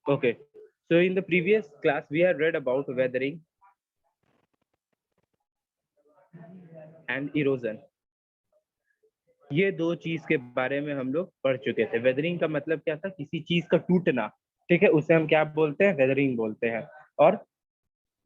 Okay, so in the previous class we had read about weathering and erosion. ये दो चीज के बारे में हम लोग पढ़ चुके थे। वेदरिंग का मतलब क्या था, किसी चीज का टूटना, ठीक है, उसे हम क्या बोलते हैं, वेदरिंग बोलते हैं। और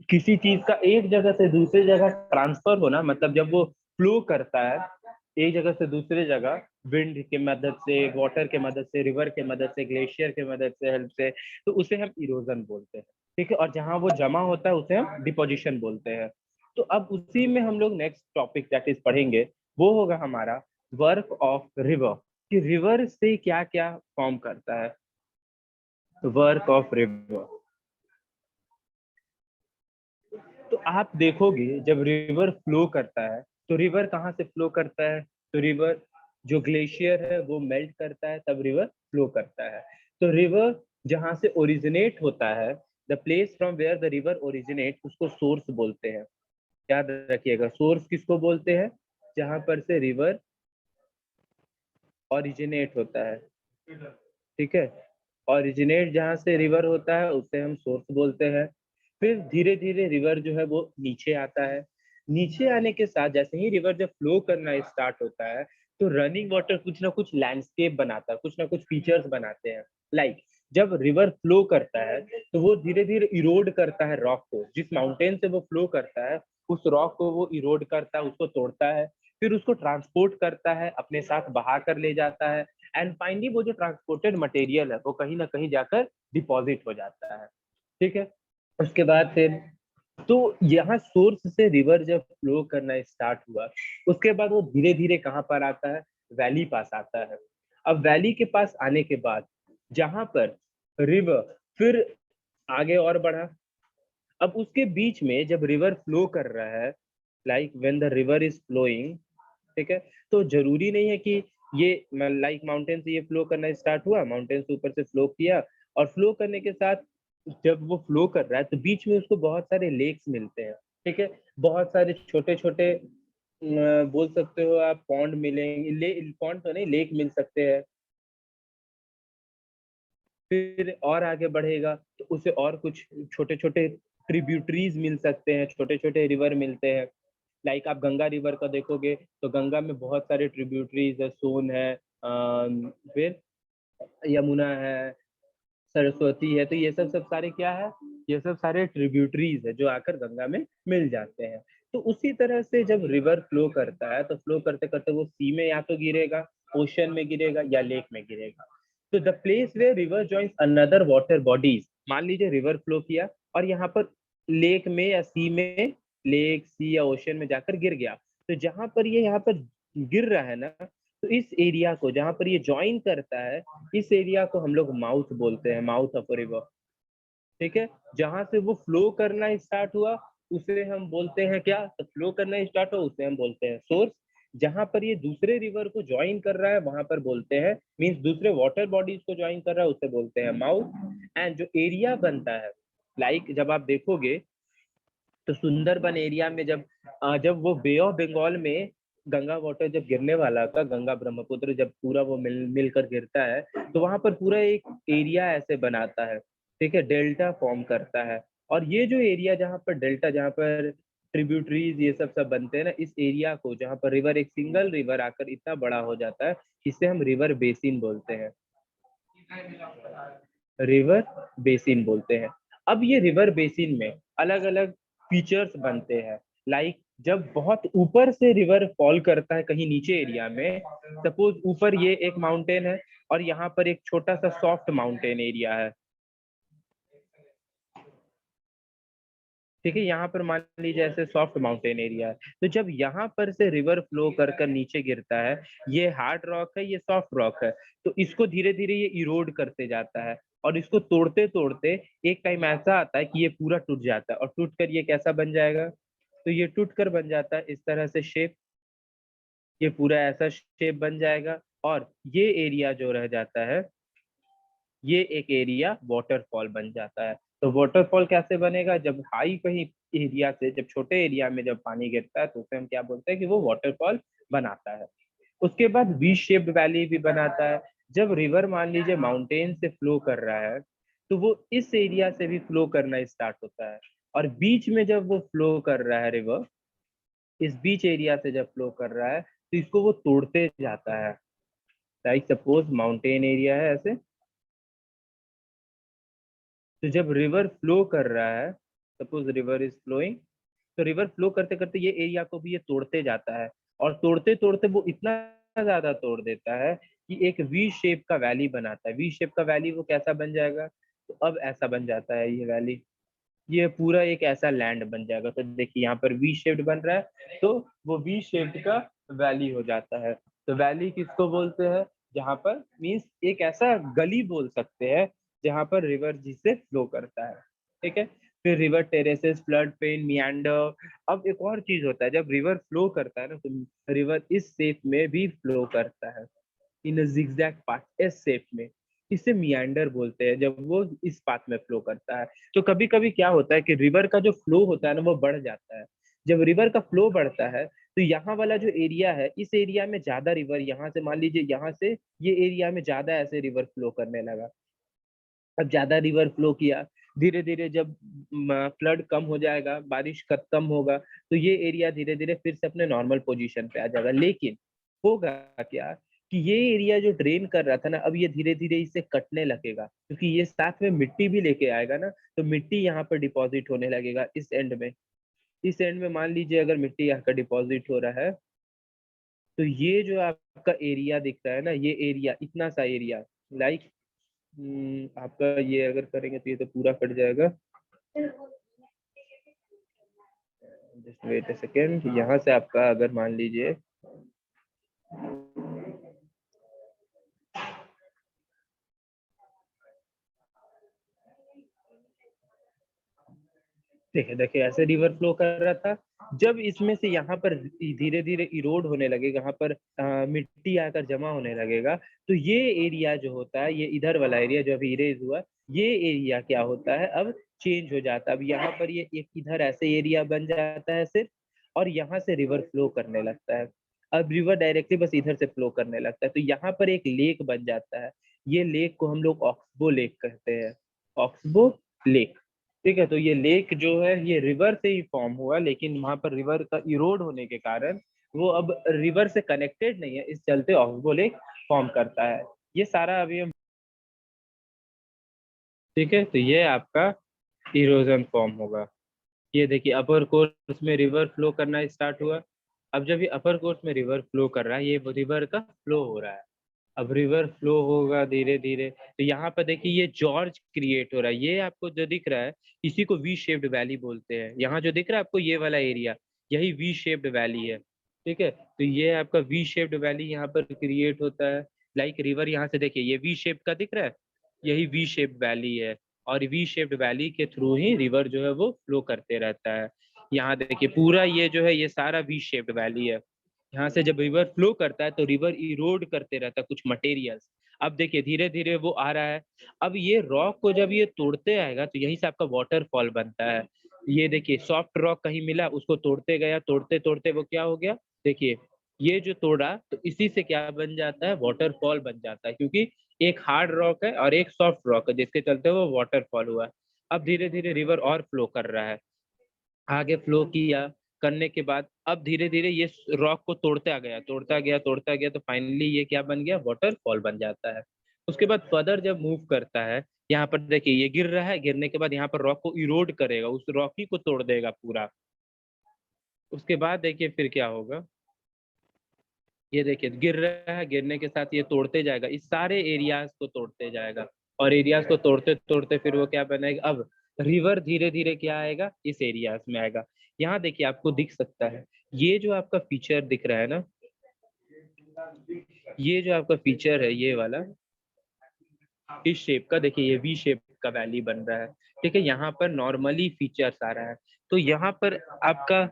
किसी चीज का एक जगह से दूसरी जगह ट्रांसफर होना, मतलब जब वो फ्लो करता है एक जगह से दूसरी जगह, विंड की मदद से, वाटर के मदद से, रिवर के मदद से, ग्लेशियर के मदद से, हेल्प से, तो उसे हम इरोजन बोलते हैं, ठीक है। और जहां वो जमा होता है उसे हम डिपोजिशन बोलते हैं। तो अब उसी में हम लोग नेक्स्ट टॉपिक दैट इज पढ़ेंगे, वो होगा हमारा वर्क ऑफ रिवर, कि रिवर से क्या क्या फॉर्म करता है। वर्क ऑफ रिवर, तो आप देखोगे जब रिवर फ्लो करता है तो रिवर कहाँ से फ्लो करता है, तो रिवर जो ग्लेशियर है वो मेल्ट करता है, तब रिवर फ्लो करता है। तो रिवर जहां से ओरिजिनेट होता है, the place from where the river originate, उसको सोर्स बोलते हैं। याद रखिएगा, सोर्स किसको बोलते हैं, जहां पर से रिवर ओरिजिनेट होता है, ठीक है। ओरिजिनेट जहां से रिवर होता है उसे हम सोर्स बोलते हैं। फिर धीरे धीरे रिवर जो है वो नीचे आता है। नीचे आने के साथ जैसे ही रिवर जब फ्लो करना स्टार्ट होता है, तो रनिंग वाटर कुछ ना कुछ लैंडस्केप बनाता है, कुछ ना कुछ फीचर्स बनाते हैं। लाइक जब रिवर फ्लो करता है तो वो धीरे धीरे इरोड करता है रॉक को, जिस माउंटेन से वो फ्लो करता है उस रॉक को वो इरोड करता है, उसको तोड़ता है, फिर उसको ट्रांसपोर्ट करता है, अपने साथ बहा कर ले जाता है। एंड फाइनली वो जो ट्रांसपोर्टेड मटेरियल है वो कहीं ना कहीं जाकर डिपॉजिट हो जाता है, ठीक है। उसके बाद फिर तो यहाँ सोर्स से रिवर जब फ्लो करना स्टार्ट हुआ, उसके बाद वो धीरे धीरे कहाँ पर आता है, वैली पास आता है। अब वैली के पास आने के बाद जहां पर रिवर फिर आगे और बढ़ा, अब उसके बीच में जब रिवर फ्लो कर रहा है, like when the river is flowing, ठीक है, तो जरूरी नहीं है कि ये लाइक माउंटेन से ये फ्लो करना स्टार्ट हुआ, माउंटेन से ऊपर से फ्लो किया, और फ्लो करने के साथ जब वो फ्लो कर रहा है तो बीच में उसको बहुत सारे लेक्स मिलते हैं, ठीक है। बहुत सारे छोटे छोटे बोल सकते हो आप पॉन्ड मिलेंगे, पॉन्ड तो नहीं, लेक मिल सकते हैं। फिर और आगे बढ़ेगा तो उसे और कुछ छोटे छोटे ट्रिब्यूटरीज मिल सकते हैं, छोटे छोटे रिवर मिलते हैं। लाइक आप गंगा रिवर का देखोगे तो गंगा में बहुत सारे ट्रिब्यूटरीज है, सोन है, फिर यमुना है, सरस्वती है, तो ये सब सब सारे क्या है, ये सब सारे ट्रिब्यूटरीज है जो आकर गंगा में मिल जाते हैं। तो उसी तरह से जब रिवर फ्लो करता है तो फ्लो करते करते वो सी में या तो गिरेगा, ओशन में गिरेगा, या लेक में गिरेगा। तो the place where river joins another water bodies, मान लीजिए रिवर फ्लो किया और यहाँ पर लेक में या सी में, लेक सी या ओशन में जाकर गिर गया, तो जहां पर ये यहाँ पर गिर रहा है ना, तो इस एरिया को जहां पर ये ज्वाइन करता है, इस एरिया को हम लोग माउथ बोलते हैं, माउथ ऑफ रिवर, ठीक है। जहां से वो फ्लो करना स्टार्ट हुआ उसे हम बोलते हैं क्या, तो फ्लो करना स्टार्ट हुआ उसे हम बोलते हैं सोर्स। जहां पर ये दूसरे रिवर को ज्वाइन कर रहा है वहां पर बोलते हैं, मीन्स दूसरे वाटर बॉडीज को ज्वाइन कर रहा है उसे बोलते हैं माउथ। एंड जो एरिया बनता है, लाइक जब आप देखोगे तो सुंदरबन एरिया में जब वो बे ऑफ बंगाल में गंगा वाटर जब गिरने वाला था, गंगा ब्रह्मपुत्र जब पूरा वो मिलकर गिरता है, तो वहां पर पूरा एक एरिया ऐसे बनाता है, ठीक है, डेल्टा फॉर्म करता है। और ये जो एरिया जहाँ पर डेल्टा, जहाँ पर ट्रिब्यूटरीज ये सब सब बनते हैं ना, इस एरिया को जहाँ पर रिवर, एक सिंगल रिवर आकर इतना बड़ा हो जाता है, इसे हम रिवर बेसिन बोलते हैं, रिवर बेसिन बोलते हैं। अब ये रिवर बेसिन में अलग अलग फीचर्स बनते हैं। लाइक जब बहुत ऊपर से रिवर फॉल करता है कहीं नीचे एरिया में, सपोज ऊपर ये एक माउंटेन है और यहाँ पर एक छोटा सा सॉफ्ट माउंटेन एरिया है, ठीक है, यहाँ पर मान लीजिए ऐसे सॉफ्ट माउंटेन एरिया है। तो जब यहाँ पर से रिवर फ्लो कर कर नीचे गिरता है, ये हार्ड रॉक है, ये सॉफ्ट रॉक है, तो इसको धीरे धीरे ये इरोड करते जाता है, और इसको तोड़ते तोड़ते एक टाइम ऐसा आता है कि ये पूरा टूट जाता है, और टूट कर ये कैसा बन जाएगा, तो ये टूट कर बन जाता है इस तरह से शेप, ये पूरा ऐसा शेप बन जाएगा। और ये एरिया जो रह जाता है, ये एक एरिया वाटरफॉल बन जाता है। तो वाटरफॉल कैसे बनेगा, जब हाई कहीं एरिया से, जब छोटे एरिया में जब पानी गिरता है तो उसे हम क्या बोलते हैं कि वो वाटरफॉल बनाता है। उसके बाद वी शेप्ड वैली भी बनाता है। जब रिवर मान लीजिए माउंटेन से फ्लो कर रहा है तो वो इस एरिया से भी फ्लो करना स्टार्ट होता है, और बीच में जब वो फ्लो कर रहा है रिवर, इस बीच एरिया से जब फ्लो कर रहा है तो इसको वो तोड़ते जाता है। लाइक सपोज माउंटेन एरिया है ऐसे, तो जब रिवर फ्लो कर रहा है, सपोज रिवर इज फ्लोइंग, तो रिवर फ्लो करते करते ये एरिया को भी ये तोड़ते जाता है, और तोड़ते तोड़ते वो इतना ज्यादा तोड़ देता है कि एक वी शेप का वैली बनाता है। वी शेप का वैली वो कैसा बन जाएगा, तो अब ऐसा बन जाता है ये वैली, ये पूरा एक ऐसा लैंड बन जाएगा। तो देखिए यहाँ पर वी शेप्ड बन रहा है, तो वो वी शेप्ड का वैली हो जाता है। तो वैली किसको बोलते हैं, जहाँ पर मीन्स एक ऐसा गली बोल सकते हैं जहाँ पर रिवर जिससे फ्लो करता है। ठीक है, फिर river terraces, flood plain, meander. अब एक और चीज होता है, जब रिवर फ्लो करता है ना, तो रिवर इस शेप में भी फ्लो करता है, इन अ जिगजैग पाथ, एस शेप में। इसे मियांडर बोलते हैं जब वो इस पाथ में फ्लो करता है। तो कभी कभी क्या होता है कि रिवर का जो फ्लो होता है ना वो बढ़ जाता है। जब रिवर का फ्लो बढ़ता है तो यहाँ वाला जो एरिया है, इस एरिया में ज्यादा रिवर, यहाँ से मान लीजिए यहाँ से ये एरिया में ज्यादा ऐसे रिवर फ्लो करने लगा। अब ज्यादा रिवर फ्लो किया, धीरे धीरे जब फ्लड कम हो जाएगा, बारिश खत्म होगा, तो ये एरिया धीरे धीरे फिर से अपने नॉर्मल पोजीशन पे आ जाएगा। लेकिन होगा क्या कि ये एरिया जो ड्रेन कर रहा था ना, अब ये धीरे धीरे इसे कटने लगेगा, क्योंकि ये साथ में मिट्टी भी लेके आएगा ना, तो मिट्टी यहाँ पर डिपॉजिट होने लगेगा इस एंड में। इस एंड में मान लीजिए अगर मिट्टी यहाँ का डिपॉजिट हो रहा है, तो ये जो आपका एरिया दिख रहा है ना, ये एरिया, इतना सा एरिया, लाइक आपका ये अगर करेंगे तो ये तो पूरा कट जाएगा। जस्ट वेट अ सेकेंड, यहाँ से आपका अगर मान लीजिए देखिए देखिए ऐसे रिवर फ्लो कर रहा था, जब इसमें से यहाँ पर धीरे धीरे इरोड होने लगेगा, यहाँ पर मिट्टी आकर जमा होने लगेगा, तो ये एरिया जो होता है, ये इधर वाला एरिया जो अभी इरेज हुआ, ये एरिया क्या होता है अब चेंज हो जाता है। अब यहाँ पर ये एक इधर ऐसे एरिया बन जाता है सिर्फ, और यहाँ से रिवर फ्लो करने लगता है। अब रिवर डायरेक्टली बस इधर से फ्लो करने लगता है, तो यहाँ पर एक लेक बन जाता है। ये लेक को हम लोग ऑक्सबो लेक कहते हैं, ऑक्सबो लेक। ठीक है, तो ये लेक जो है ये रिवर से ही फॉर्म हुआ, लेकिन वहां पर रिवर का इरोड होने के कारण वो अब रिवर से कनेक्टेड नहीं है, इस चलते ऑक्सबो लेक फॉर्म करता है। ये सारा अभी हम, ठीक है, तो ये आपका इरोजन फॉर्म होगा। ये देखिए अपर कोर्स में रिवर फ्लो करना स्टार्ट हुआ। अब जब ये अपर कोर्स में रिवर फ्लो कर रहा है, ये रिवर का फ्लो हो रहा है। अब रिवर फ्लो होगा धीरे धीरे, तो यहाँ पर देखिए ये जॉर्ज क्रिएट हो रहा है। ये आपको जो दिख रहा है, इसी को वी शेप्ड वैली बोलते हैं। यहाँ जो दिख रहा है आपको ये वाला एरिया, यही वी शेप्ड वैली है। ठीक है, तो ये आपका वी शेप्ड वैली यहाँ पर क्रिएट होता है। लाइक रिवर यहाँ से देखिए ये वी शेप का दिख रहा है, यही वी शेप्ड वैली है, और वी शेप्ड वैली के थ्रू ही रिवर जो है वो फ्लो करते रहता है। यहाँ देखिए पूरा ये जो है ये सारा वी शेप्ड वैली है। यहाँ से जब रिवर फ्लो करता है तो रिवर इरोड करते रहता है कुछ मटेरियल्स। अब देखिए धीरे धीरे वो आ रहा है। अब ये रॉक को जब ये तोड़ते आएगा तो यहीं से आपका वाटरफॉल बनता है। ये देखिए सॉफ्ट रॉक कहीं मिला, उसको तोड़ते गया, तोड़ते तोड़ते वो क्या हो गया, देखिए ये जो तोड़ा तो इसी से क्या बन जाता है, वाटरफॉल बन जाता है, क्योंकि एक हार्ड रॉक है और एक सॉफ्ट रॉक है जिसके चलते वो वाटरफॉल हुआ। अब धीरे धीरे रिवर और फ्लो कर रहा है, आगे फ्लो किया, करने के बाद अब धीरे धीरे ये रॉक को तोड़ता गया, तोड़ता गया, तोड़ता गया, तो फाइनली ये क्या बन गया, वाटरफॉल बन जाता है। उसके बाद फर्दर जब मूव करता है, यहाँ पर देखिए ये गिर रहा है, गिरने के बाद यहाँ पर रॉक को इरोड करेगा, उस रॉकी को तोड़ देगा पूरा। उसके बाद देखिए फिर क्या होगा, ये देखिए गिर रहा है, गिरने के साथ ये तोड़ते जाएगा, इस सारे एरियाज को तोड़ते जाएगा, और एरियाज को तोड़ते तोड़ते फिर वो क्या बनेगा, अब रिवर धीरे धीरे क्या आएगा, इस एरियाज में आएगा। यहाँ देखिए आपको दिख सकता है, ये जो आपका फीचर दिख रहा है ना, ये जो आपका फीचर है ये वाला, इस शेप का देखिए ये वी शेप का वैली बन रहा है। ठीक है, यहाँ पर नॉर्मली फीचर्स आ रहा है, तो यहाँ पर आपका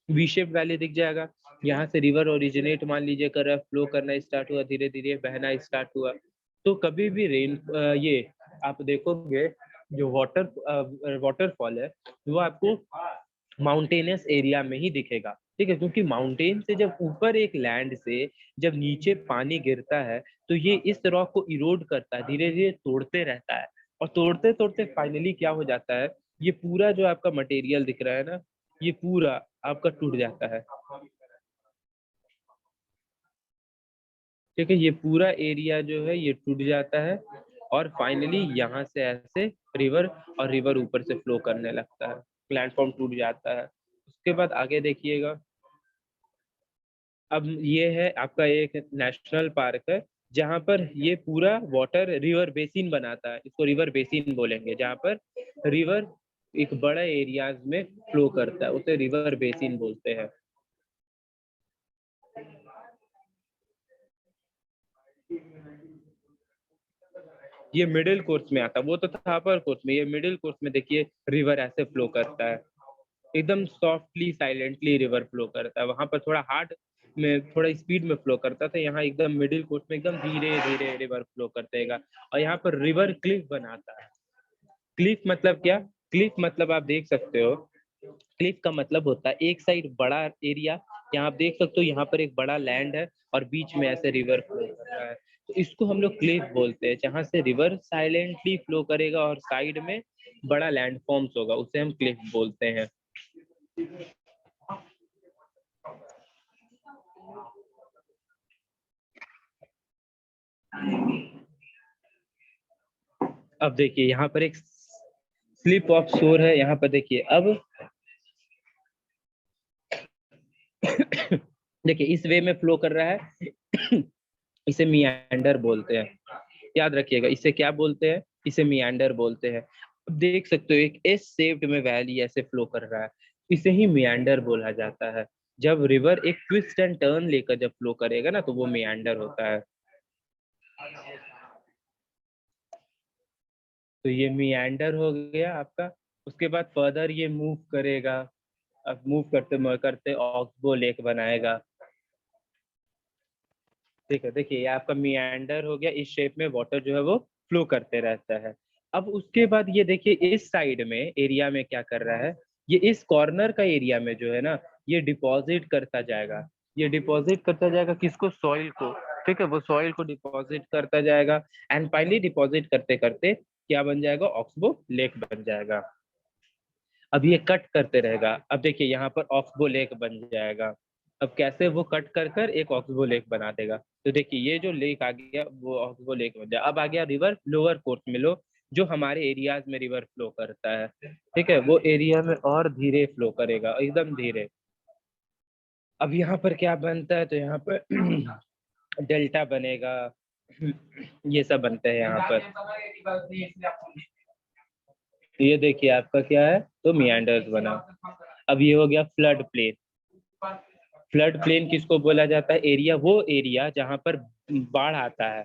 वी शेप वैली दिख जाएगा। यहाँ से रिवर ओरिजिनेट मान लीजिए कर रहा है, फ्लो करना स्टार्ट हुआ, धीरे धीरे बहना स्टार्ट हुआ। तो कभी भी रेन ये आप देखोगे, जो वाटरफॉल है वो आपको माउंटेनियस एरिया में ही दिखेगा। ठीक है, क्योंकि माउंटेन से जब ऊपर एक लैंड से जब नीचे पानी गिरता है तो ये इस रॉक को इरोड करता है, धीरे धीरे तोड़ते रहता है, और तोड़ते तोड़ते फाइनली क्या हो जाता है, ये पूरा जो आपका मटेरियल दिख रहा है ना, ये पूरा आपका टूट जाता है। ठीक है, ये पूरा एरिया जो है ये टूट जाता है, और फाइनली यहाँ से ऐसे रिवर, और रिवर ऊपर से फ्लो करने लगता है, प्लेटफॉर्म टूट जाता है। उसके बाद आगे देखिएगा, अब ये है आपका एक नेशनल पार्क है, जहाँ पर ये पूरा वाटर रिवर बेसिन बनाता है, इसको रिवर बेसिन बोलेंगे, जहाँ पर रिवर एक बड़ा एरियाज में फ्लो करता है, उसे रिवर बेसिन बोलते हैं। ये मिडिल कोर्स में आता है, वो तो था अपर कोर्स में, ये मिडिल कोर्स में देखिए रिवर ऐसे फ्लो करता है, एकदम सॉफ्टली साइलेंटली रिवर फ्लो करता है। वहां पर थोड़ा हार्ड में, थोड़ा स्पीड में फ्लो करता था, यहाँ एकदम मिडिल कोर्स में एकदम धीरे धीरे रिवर फ्लो करतेगा, और यहाँ पर रिवर क्लिफ बनाता है। क्लिफ मतलब क्या? क्लिफ मतलब आप देख सकते हो, क्लिफ का मतलब होता है एक साइड बड़ा एरिया, यहाँ आप देख सकते हो यहाँ पर एक बड़ा लैंड है और बीच में ऐसे रिवर फ्लो कर रहा है, तो इसको हम लोग क्लिफ बोलते हैं, जहाँ से रिवर साइलेंटली फ्लो करेगा और साइड में बड़ा लैंड फॉर्म्स होगा, उसे हम क्लिफ बोलते हैं। अब देखिए यहाँ पर एक स्लिप ऑफ शोर है, यहाँ पर देखिए अब देखिए इस वे में फ्लो कर रहा है, इसे मियांडर बोलते हैं, याद रखिएगा इसे क्या बोलते हैं, इसे मियांडर बोलते हैं। अब देख सकते हो एक एस शेप्ड में वैली ऐसे फ्लो कर रहा है, इसे ही मियांडर बोला जाता है। जब रिवर एक ट्विस्ट एंड टर्न लेकर जब फ्लो करेगा ना, तो वो मियांडर होता है। तो ये मियांडर हो गया आपका। उसके बाद फर्दर ये मूव करेगा, अब मूव करते करते ऑक्सबो लेक बनाएगा। ठीक है, देखिए ये आपका मियांडर हो गया, इस शेप में वाटर जो है वो फ्लो करते रहता है। अब उसके बाद ये देखिए इस साइड में एरिया में क्या कर रहा है, ये इस कॉर्नर का एरिया में जो है ना, ये डिपॉजिट करता जाएगा, ये डिपॉजिट करता जाएगा किसको? सॉइल को। ठीक है, वो सॉइल को डिपॉजिट करता जाएगा, एंड फाइनली डिपॉजिट करते करते क्या बन जाएगा? ऑक्सबो लेक बन जाएगा। अब ये कट करते रहेगा, अब देखिए यहाँ पर ऑक्सबो लेक बन जाएगा। अब कैसे वो कट कर कर एक ऑक्सबो लेक बना देगा, तो देखिए ये जो लेक आ गया वो ऑक्सबो लेक बन जाए। अब आ गया रिवर लोअर कोर्स में, लो जो हमारे एरियाज में रिवर फ्लो करता है, ठीक है, वो एरिया में और धीरे फ्लो करेगा, एकदम धीरे। अब यहाँ पर क्या बनता है, तो यहाँ पर डेल्टा बनेगा, ये सब बनते हैं यहाँ पर। ये देखिए आपका क्या है, तो मियांडर्स बना। अब ये हो गया फ्लड प्लेन। फ्लड प्लेन किसको बोला जाता है? एरिया, वो एरिया जहाँ पर बाढ़ आता है,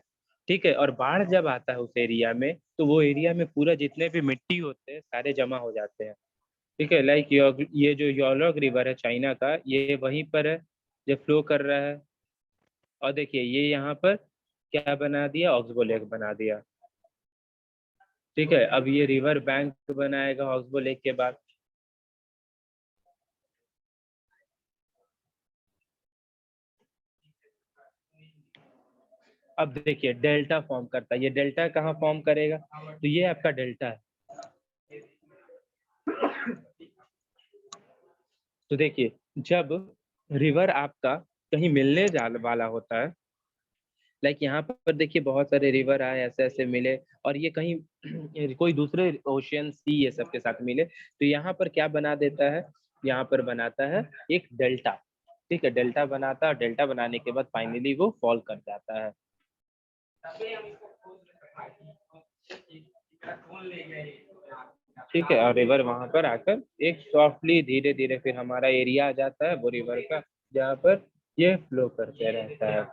ठीक है, और बाढ़ जब आता है उस एरिया में, तो वो एरिया में पूरा जितने भी मिट्टी होते हैं सारे जमा हो जाते हैं। ठीक है, लाइक ये जो योलॉग रिवर है चाइना का, ये वहीं पर है, जो फ्लो कर रहा है। और देखिए ये यहाँ पर क्या बना दिया? ऑक्सबो लेक बना दिया। ठीक है, अब ये रिवर बैंक बनाएगा ऑक्सबो लेक के बाद। अब देखिए डेल्टा फॉर्म करता है, ये डेल्टा कहाँ फॉर्म करेगा? तो ये आपका डेल्टा है। तो देखिए जब रिवर आपका कहीं मिलने जा वाला होता है, लाइक यहाँ पर देखिए बहुत सारे रिवर आए ऐसे ऐसे मिले, और ये कहीं कोई दूसरे ओशियन सी ये सब के साथ मिले, तो यहाँ पर क्या बना देता है? यहाँ पर बनाता है एक डेल्टा। ठीक है, डेल्टा बनाता है, और डेल्टा बनाने के बाद फाइनली वो फॉल कर जाता है। ठीक है, और रिवर वहां पर आकर एक सॉफ्टली धीरे धीरे फिर हमारा एरिया आ जाता है वो रिवर का, जहाँ पर ये फ्लो करते रहता है।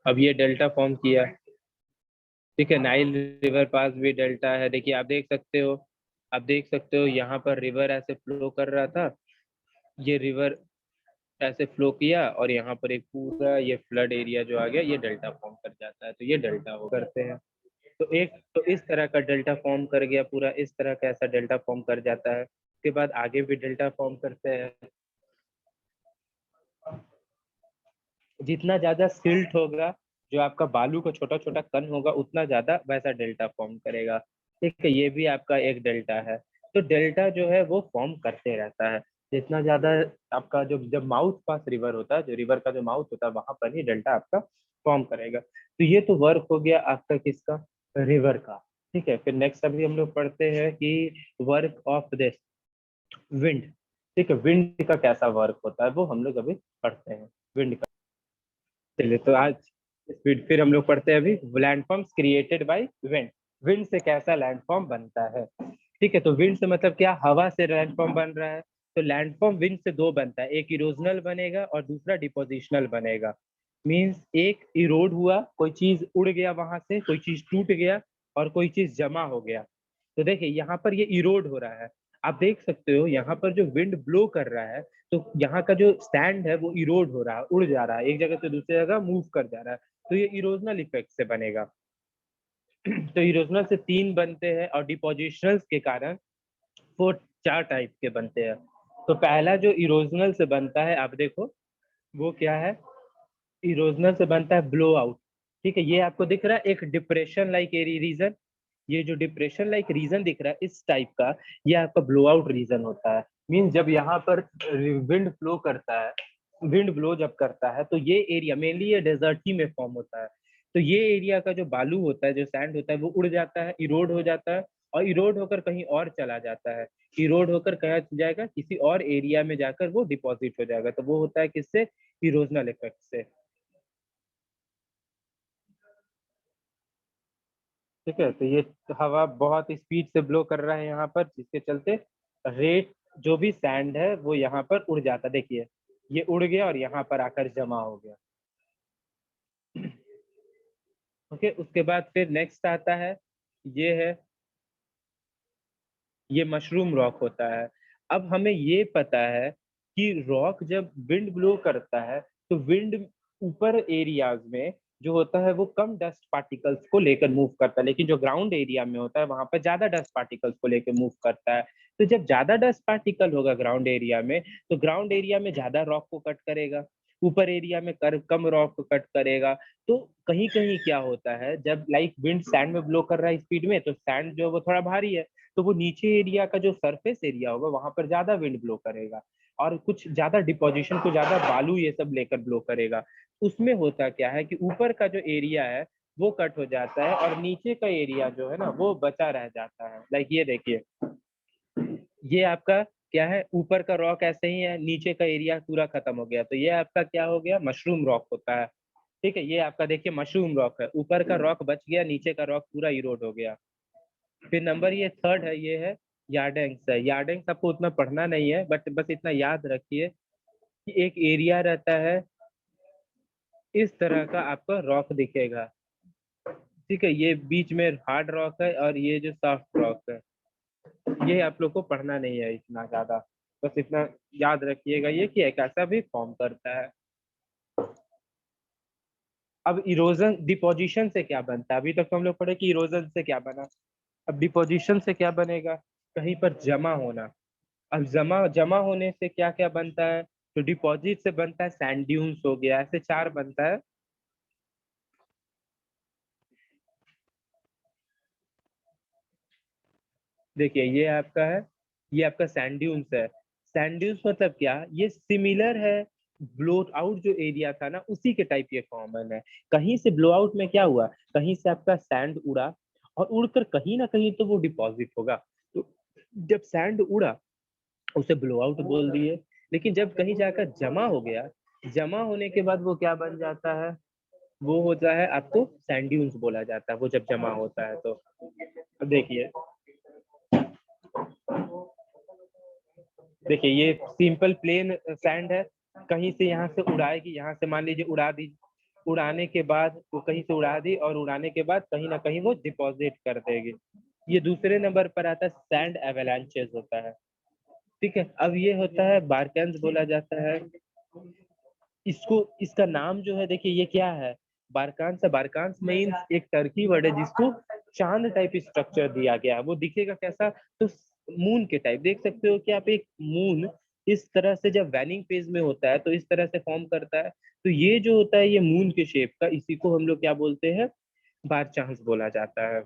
अब ये डेल्टा फॉर्म किया। ठीक है, नाइल रिवर पास भी डेल्टा है, देखिए आप देख सकते हो, आप देख सकते हो यहाँ पर रिवर ऐसे फ्लो कर रहा था, ये रिवर ऐसे फ्लो किया, और यहाँ पर एक पूरा ये फ्लड एरिया जो आ गया, ये डेल्टा फॉर्म कर जाता है, तो ये डेल्टा वो करते हैं। तो एक तो इस तरह का डेल्टा फॉर्म कर गया पूरा, इस तरह का ऐसा डेल्टा फॉर्म कर जाता है। उसके बाद आगे भी डेल्टा फॉर्म करते हैं। जितना ज्यादा सिल्ट होगा, जो आपका बालू का छोटा छोटा कण होगा, उतना ज्यादा वैसा डेल्टा फॉर्म करेगा। ठीक है, ये भी आपका एक डेल्टा है। तो डेल्टा जो है वो फॉर्म करते रहता है। जितना ज्यादा आपका जो जब माउथ पास रिवर होता है, जो रिवर का जो माउथ होता है, वहां पर ही डेल्टा आपका फॉर्म करेगा। तो ये तो वर्क हो गया आपका किसका, रिवर का। ठीक है, फिर नेक्स्ट अभी हम लोग पढ़ते हैं कि वर्क ऑफ दिस विंड। ठीक है, विंड का कैसा वर्क होता है वो हम लोग अभी पढ़ते हैं, विंड का। चलिए, तो आज फिर हम लोग पढ़ते हैं अभी landforms created by wind. Wind से कैसा लैंडफॉर्म बनता है। ठीक है, तो विंड से मतलब क्या, हवा से लैंडफॉर्म बन रहा है। तो लैंडफॉर्म विंड से दो बनता है, एक इरोजनल बनेगा और दूसरा डिपोजिशनल बनेगा। मींस एक इरोड हुआ, कोई चीज उड़ गया वहां से, कोई चीज टूट गया और कोई चीज जमा हो गया। तो देखिए यहाँ पर ये इरोड हो रहा है। आप देख सकते हो यहाँ पर जो विंड ब्लो कर रहा है, तो यहाँ का जो स्टैंड है वो इरोड हो रहा है, उड़ जा रहा है, एक जगह से दूसरी जगह मूव कर जा रहा है। तो ये इरोजनल इफेक्ट से बनेगा। तो इरोजनल से तीन बनते हैं और डिपोजिशनल के कारण वो चार टाइप के बनते हैं। तो पहला जो इरोजनल से बनता है, आप देखो वो क्या है, इरोजनल से बनता है ब्लो आउट। ठीक है, ये आपको दिख रहा है एक डिप्रेशन लाइक एरी रीजन। ये जो डिप्रेशन लाइक रीजन दिख रहा है इस टाइप का, ये आपका ब्लो आउट रीजन होता है। मीन जब यहाँ पर विंड फ्लो करता है, विंड ब्लो जब करता है, तो ये एरिया मेनली ये डेजर्ट ही में फॉर्म होता है। तो ये एरिया का जो बालू होता है, जो सैंड होता है, वो उड़ जाता है, इरोड हो जाता है और इरोड होकर कहीं और चला जाता है। इरोड होकर कहाँ जाएगा, किसी और एरिया में जाकर वो डिपॉजिट हो जाएगा। तो वो होता है किससे, इरोजनल इफेक्ट से। ठीक है, तो ये हवा बहुत स्पीड से ब्लो कर रहा है यहाँ पर, जिसके चलते रेट जो भी सैंड है वो यहाँ पर उड़ जाता। देखिए ये उड़ गया और यहाँ पर आकर जमा हो गया। ओके, उसके बाद फिर नेक्स्ट आता है, ये है, ये मशरूम रॉक होता है। अब हमें ये पता है कि रॉक जब विंड ब्लो करता है, तो विंड ऊपर एरियाज में जो होता है वो कम डस्ट पार्टिकल्स को लेकर मूव करता है, लेकिन जो ग्राउंड एरिया में होता है वहां पर ज्यादा डस्ट पार्टिकल्स को लेकर मूव करता है। तो जब ज्यादा डस्ट पार्टिकल होगा ग्राउंड एरिया में, तो ग्राउंड एरिया में ज्यादा रॉक को कट करेगा, ऊपर एरिया में कम रॉक को कट करेगा। तो कहीं कहीं क्या होता है, जब लाइक विंड सैंड में ब्लो कर रहा है स्पीड में, तो सैंड जो है वो थोड़ा भारी है, तो वो नीचे एरिया का जो सरफेस एरिया होगा वहां पर ज्यादा विंड ब्लो करेगा और कुछ ज्यादा डिपोजिशन को ज्यादा बालू ये सब लेकर ब्लो करेगा। उसमें होता क्या है कि ऊपर का जो एरिया है वो कट हो जाता है और नीचे का एरिया जो है ना वो बचा रह जाता है। लाइक ये देखिए, ये आपका क्या है, ऊपर का रॉक ऐसे ही है, नीचे का एरिया पूरा खत्म हो गया, तो ये आपका क्या हो गया, मशरूम रॉक होता है। ठीक है, ये आपका देखिए मशरूम रॉक है, ऊपर का रॉक बच गया, नीचे का रॉक पूरा इरोड हो गया। फिर नंबर ये थर्ड है, ये है यार्डेंस है। यार्डेंस आपको उतना पढ़ना नहीं है, बट बस इतना याद रखिए कि एक एरिया रहता है, इस तरह का आपको रॉक दिखेगा। ठीक है, ये बीच में हार्ड रॉक है और ये जो सॉफ्ट रॉक है, ये आप लोग को पढ़ना नहीं है इतना ज्यादा। बस इतना याद रखिएगा ये कि एक ऐसा भी फॉर्म करता है। अब इरोजन डिपोजिशन से क्या बनता है, अभी तक तो हम लोग पढ़े कि इरोजन से क्या बना। अब डिपोजिशन से क्या बनेगा, कहीं पर जमा होना। अब जमा जमा होने से क्या क्या बनता है, तो डिपॉजिट से बनता है सैंड ड्यून्स हो गया, ऐसे चार बनता है। देखिए ये आपका है, ये आपका सैंड ड्यून्स है। सैंड ड्यून्स मतलब क्या, ये सिमिलर है ब्लो आउट जो एरिया था ना उसी के टाइप ये कॉमन है। कहीं से ब्लो आउट में क्या हुआ, कहीं से आपका सैंड उड़ा और उड़कर कहीं ना कहीं तो वो डिपॉजिट होगा। तो जब सैंड उड़ा उसे ब्लो आउट बोल दिए, लेकिन जब कहीं जाकर जमा हो गया, जमा होने के बाद वो क्या बन जाता है, वो होता है आपको सैंड ड्यून्स बोला जाता है, वो जब जमा होता है तो। अब देखिए, देखिए ये सिंपल प्लेन सैंड है, कहीं से यहाँ से उड़ाएगी, यहाँ से मान लीजिए उड़ा दी, उड़ाने के बाद वो कहीं से उड़ा दी और उड़ाने के बाद कहीं ना कहीं वो डिपॉजिट कर देगी। ये दूसरे नंबर पर आता है सैंड एवेलांचेस होता है। ठीक है, अब ये होता है बारकैंस बोला जाता है इसको। इसका नाम जो है देखिए ये क्या है, बारकांस है। बारकांस मीन्स एक टर्की वर्ड है जिसको चांद टाइप स्ट्रक्चर दिया गया है। वो दिखेगा कैसा, तो मून के टाइप देख सकते हो कि आप एक मून इस तरह से जब वैनिंग फेज में होता है तो इस तरह से फॉर्म करता है। तो ये जो होता है ये मून के शेप का, इसी को हम लोग क्या बोलते हैं, बार चांस बोला जाता है।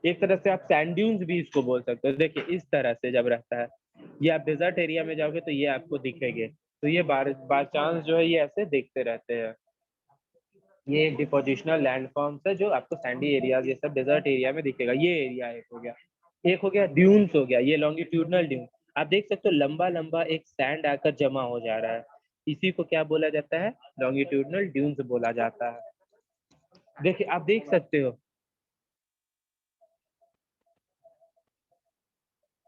एक तरह से आप सैंड ड्यून्स भी इसको बोल सकते हो। देखिए इस तरह से जब रहता है, ये आप डेजर्ट एरिया में जाओगे तो ये आपको दिखेंगे। तो ये बार बार चांस जो है ये ऐसे देखते रहते हैं। ये एक डिपोजिशनल लैंडफॉर्म्स है जो आपको सैंडी एरियाज ये सब डेजर्ट एरिया में दिखेगा। ये एरिया एक हो गया। एक हो गया ड्यून्स हो गया, ये लॉन्गिट्यूडनल ड्यून। आप देख सकते हो लंबा लंबा एक सैंड आकर जमा हो जा रहा है, इसी को क्या बोला जाता है, लॉन्गिट्यूडनल ड्यून्स बोला जाता है। देखिए आप देख सकते हो,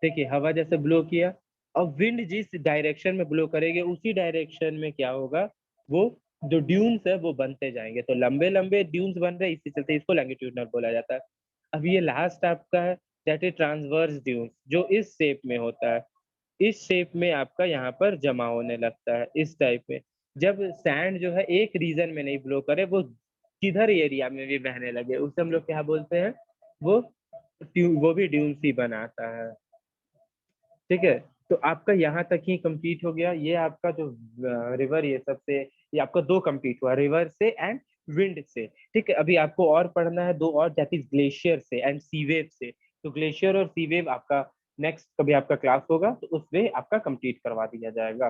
देखिए हवा जैसे ब्लो किया, और विंड जिस डायरेक्शन में ब्लो करेगी उसी डायरेक्शन में क्या होगा, वो जो ड्यून्स है वो बनते जाएंगे। तो लंबे लंबे ड्यून्स बन रहे हैं, इसी चलते इसको लैंगिट्यूडनल बोला जाता है। अब ये लास्ट आपका है, दैट इज ट्रांसवर्स ड्यून्स, जो इस शेप में होता है। इस शेप में आपका यहाँ पर जमा होने लगता है इस टाइप में। जब सैंड जो है एक रीजन में नहीं ब्लो करे, वो किधर एरिया में भी बहने लगे, उसे हम लोग क्या बोलते हैं, वो वो भी ड्यून्स ही बनाता है। ठीक है, तो आपका यहाँ तक ही कंप्लीट हो गया। ये आपका जो रिवर ये सब से, ये आपका दो कंप्लीट हुआ, रिवर से एंड विंड से। ठीक है, अभी आपको और पढ़ना है दो और, दैट इज ग्लेशियर से एंड सीवेव से। तो ग्लेशियर और सीवेव आपका नेक्स्ट कभी आपका क्लास होगा तो उसमें आपका कंप्लीट करवा दिया जाएगा।